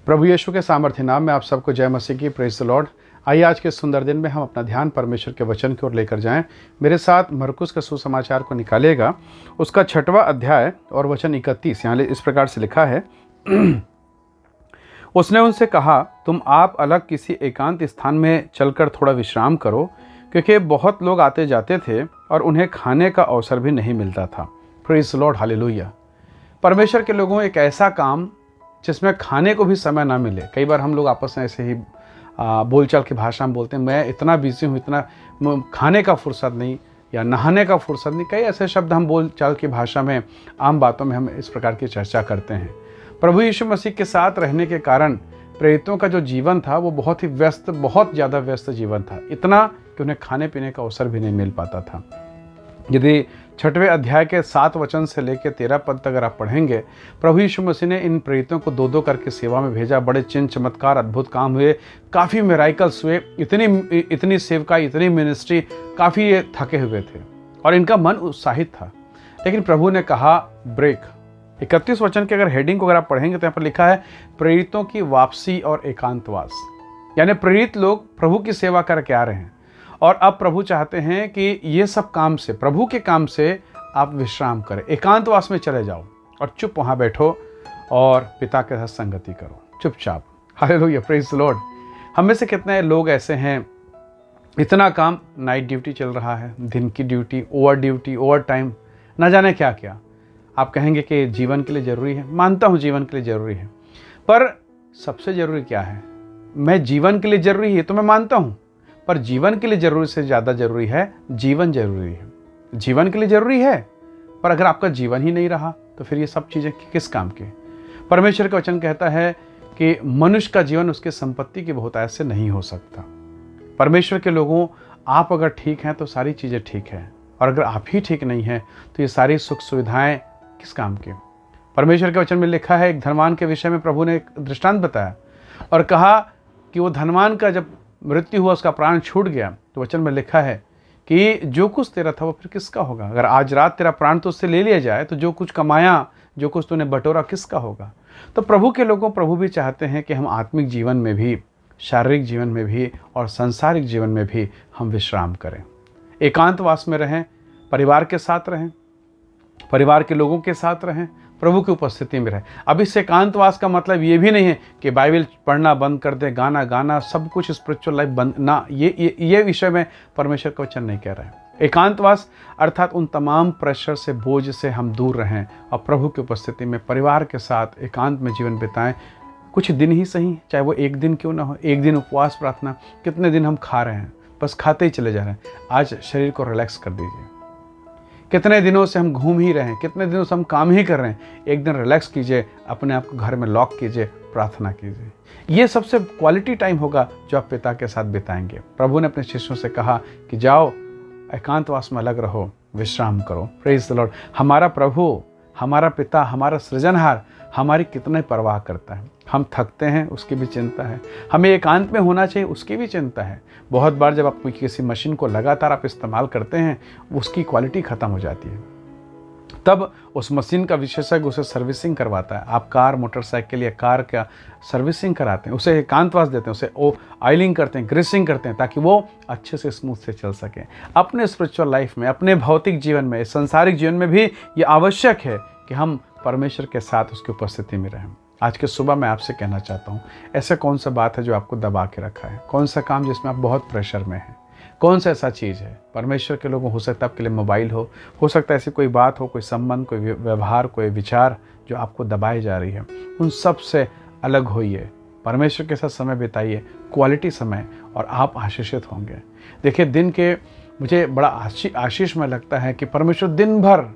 प्रभु यीशु के सामर्थ्य नाम में आप सबको जय मसीह की। Praise the Lord. आइए आज के सुंदर दिन में हम अपना ध्यान परमेश्वर के वचन की ओर लेकर जाएं। मेरे साथ मरकुस के सुसमाचार को निकालिएगा, उसका 6वां अध्याय और वचन 31। यहाँ इस प्रकार से लिखा है उसने उनसे कहा, तुम आप अलग किसी एकांत स्थान में चलकर थोड़ा विश्राम करो, क्योंकि बहुत लोग आते जाते थे और उन्हें खाने का अवसर भी नहीं मिलता था। Praise the Lord, hallelujah. परमेश्वर के लोगों एक ऐसा काम जिसमें खाने को भी समय ना मिले। कई बार हम लोग आपस में ऐसे ही बोलचाल की भाषा में बोलते हैं, मैं इतना बिजी हूँ, इतना खाने का फुर्सत नहीं या नहाने का फुर्सत नहीं। कई ऐसे शब्द हम बोलचाल की भाषा में, आम बातों में हम इस प्रकार की चर्चा करते हैं। प्रभु यीशु मसीह के साथ रहने के कारण प्रेरितों का जो जीवन था वो बहुत ही व्यस्त, बहुत ज़्यादा व्यस्त जीवन था, इतना कि उन्हें खाने पीने का अवसर भी नहीं मिल पाता था। यदि 6वें अध्याय के 7 वचन से लेकर 13 पद तक अगर आप पढ़ेंगे, प्रभु यीशु मसीह ने इन प्रेरितों को 2-2 करके सेवा में भेजा। बड़े चिन्ह चमत्कार अद्भुत काम हुए, काफ़ी मिराइकल्स हुए, इतनी सेवकाई, इतनी मिनिस्ट्री, काफ़ी ये थके हुए थे और इनका मन उत्साहित था। लेकिन प्रभु ने कहा ब्रेक। 31 वचन के अगर हेडिंग को अगर आप पढ़ेंगे तो यहाँ पर लिखा है प्रेरितों की वापसी और एकांतवास। यानी प्रेरित लोग प्रभु की सेवा करके आ रहे हैं और अब प्रभु चाहते हैं कि ये सब काम से, प्रभु के काम से आप विश्राम करें, एकांतवास में चले जाओ और चुप वहाँ बैठो और पिता के साथ संगति करो, चुपचाप। Hallelujah, praise the Lord. हम में से कितने लोग ऐसे हैं, इतना काम, नाइट ड्यूटी चल रहा है, दिन की ड्यूटी, ओवर टाइम, ना जाने क्या क्या। आप कहेंगे कि जीवन के लिए ज़रूरी है। मानता हूँ जीवन के लिए ज़रूरी है, पर सबसे ज़रूरी क्या है? मैं जीवन के लिए ज़रूरी है तो मैं मानता हूँ, पर जीवन के लिए ज़रूरी से ज़्यादा ज़रूरी है जीवन ज़रूरी है। जीवन के लिए ज़रूरी है, पर अगर आपका जीवन ही नहीं रहा तो फिर ये सब चीज़ें किस काम की? परमेश्वर का वचन कहता है कि मनुष्य का जीवन उसकी संपत्ति की बहुतायत से नहीं हो सकता। परमेश्वर के लोगों, आप अगर ठीक हैं तो सारी चीज़ें ठीक हैं, और अगर आप ही ठीक नहीं हैं तो ये सारी सुख सुविधाएँ किस काम की? परमेश्वर के वचन में लिखा है, एक धनवान के विषय में प्रभु ने एक दृष्टांत बताया और कहा कि वो धनवान का जब मृत्यु हुआ, उसका प्राण छूट गया, तो वचन में लिखा है कि जो कुछ तेरा था वो फिर किसका होगा? अगर आज रात तेरा प्राण तो उससे ले लिया जाए तो जो कुछ कमाया, जो कुछ तूने बटोरा, किसका होगा? तो प्रभु के लोगों, प्रभु भी चाहते हैं कि हम आत्मिक जीवन में भी, शारीरिक जीवन में भी और सांसारिक जीवन में भी हम विश्राम करें, एकांतवास में रहें, परिवार के साथ रहें, परिवार के लोगों के साथ रहें, प्रभु की उपस्थिति में रहें। अब इस एकांतवास का मतलब ये भी नहीं है कि बाइबल पढ़ना बंद कर दें, गाना गाना, सब कुछ स्पिरिचुअल लाइफ बंद ना। ये विषय में परमेश्वर का वचन नहीं कह रहा है। एकांतवास अर्थात उन तमाम प्रेशर से, बोझ से हम दूर रहें और प्रभु की उपस्थिति में परिवार के साथ एकांत में जीवन बिताएं। कुछ दिन ही सही, चाहे वो एक दिन क्यों ना हो, एक दिन उपवास प्रार्थना। कितने दिन हम खा रहे हैं, बस खाते ही चले जा रहे हैं। आज शरीर को रिलैक्स कर दीजिए। कितने दिनों से हम घूम ही रहे हैं, कितने दिनों से हम काम ही कर रहे हैं। एक दिन रिलैक्स कीजिए, अपने आप को घर में लॉक कीजिए, प्रार्थना कीजिए। ये सबसे क्वालिटी टाइम होगा जो आप पिता के साथ बिताएंगे। प्रभु ने अपने शिष्यों से कहा कि जाओ एकांतवास में अलग रहो, विश्राम करो। Praise the Lord. हमारा प्रभु, हमारा पिता, हमारा सृजनहार हमारी कितने परवाह करता है। हम थकते हैं, उसकी भी चिंता है। हमें एकांत में होना चाहिए, उसकी भी चिंता है। बहुत बार जब आप किसी मशीन को लगातार आप इस्तेमाल करते हैं, उसकी क्वालिटी ख़त्म हो जाती है। तब उस मशीन का विशेषज्ञ उसे सर्विसिंग करवाता है। आप कार, मोटरसाइकिल या कार का सर्विसिंग कराते हैं, उसे एकांतवास देते हैं, उसे ऑयलिंग करते हैं, ग्रीसिंग करते हैं, ताकि वो अच्छे से स्मूथ से चल सके। अपने स्पिरिचुअल लाइफ में, अपने भौतिक जीवन में, सांसारिक जीवन में भी ये आवश्यक है कि हम परमेश्वर के साथ उसकी उपस्थिति में रहें। आज के सुबह मैं आपसे कहना चाहता हूँ, ऐसा कौन सा बात है जो आपको दबा के रखा है? कौन सा काम जिसमें आप बहुत प्रेशर में हैं? कौन सा ऐसा चीज़ है? परमेश्वर के लोगों, हो सकता है आपके लिए मोबाइल हो सकता है ऐसी कोई बात हो, कोई संबंध, कोई व्यवहार, कोई विचार जो आपको दबाई जा रही है। उन सब से अलग होइए, परमेश्वर के साथ समय बिताइए, क्वालिटी समय, और आप आशीषित होंगे। देखिए, दिन के मुझे बड़ा आशीष में लगता है कि परमेश्वर दिन भर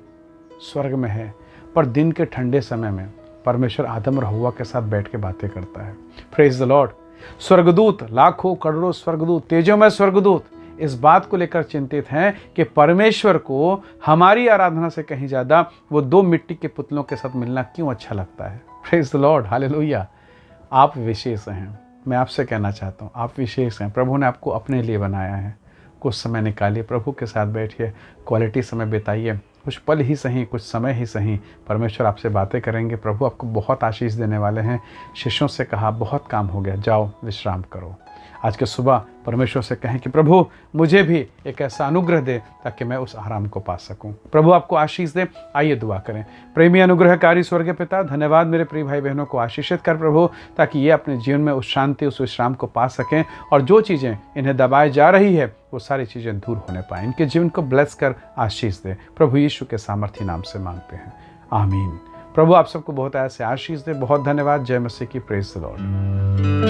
स्वर्ग में है, पर दिन के ठंडे समय में परमेश्वर आदम और हव्वा के साथ बैठ के बातें करता है। Praise the Lord. स्वर्गदूत, लाखों करोड़ों स्वर्गदूत, तेजोमय स्वर्गदूत इस बात को लेकर चिंतित हैं कि परमेश्वर को हमारी आराधना से कहीं ज़्यादा वो 2 मिट्टी के पुतलों के साथ मिलना क्यों अच्छा लगता है। Praise the Lord, hallelujah. आप विशेष हैं। मैं आपसे कहना चाहता हूँ, आप विशेष हैं। प्रभु ने आपको अपने लिए बनाया है। कुछ समय निकालिए, प्रभु के साथ बैठिए, क्वालिटी समय बिताइए, कुछ पल ही सही, कुछ समय ही सही परमेश्वर आपसे बातें करेंगे। प्रभु आपको बहुत आशीष देने वाले हैं। शिष्यों से कहा बहुत काम हो गया, जाओ विश्राम करो। आज के सुबह परमेश्वर से कहें कि प्रभु मुझे भी एक ऐसा अनुग्रह दे ताकि मैं उस आराम को पा सकूं। प्रभु आपको आशीष दे। आइए दुआ करें। प्रेमी अनुग्रहकारी स्वर्गीय पिता, धन्यवाद मेरे प्रिय भाई बहनों को आशीषित कर प्रभु, ताकि ये अपने जीवन में उस शांति, उस विश्राम को पा सकें और जो चीज़ें इन्हें दबाई जा रही है वो सारी चीज़ें दूर होने पाएँ। इनके जीवन को ब्लेस कर आशीष दे। प्रभु यीशु के सामर्थी नाम से मांगते हैं, आमीन। प्रभु आप सबको बहुत ऐसे आशीष दे। बहुत धन्यवाद। जय मसीह की। Praise the Lord.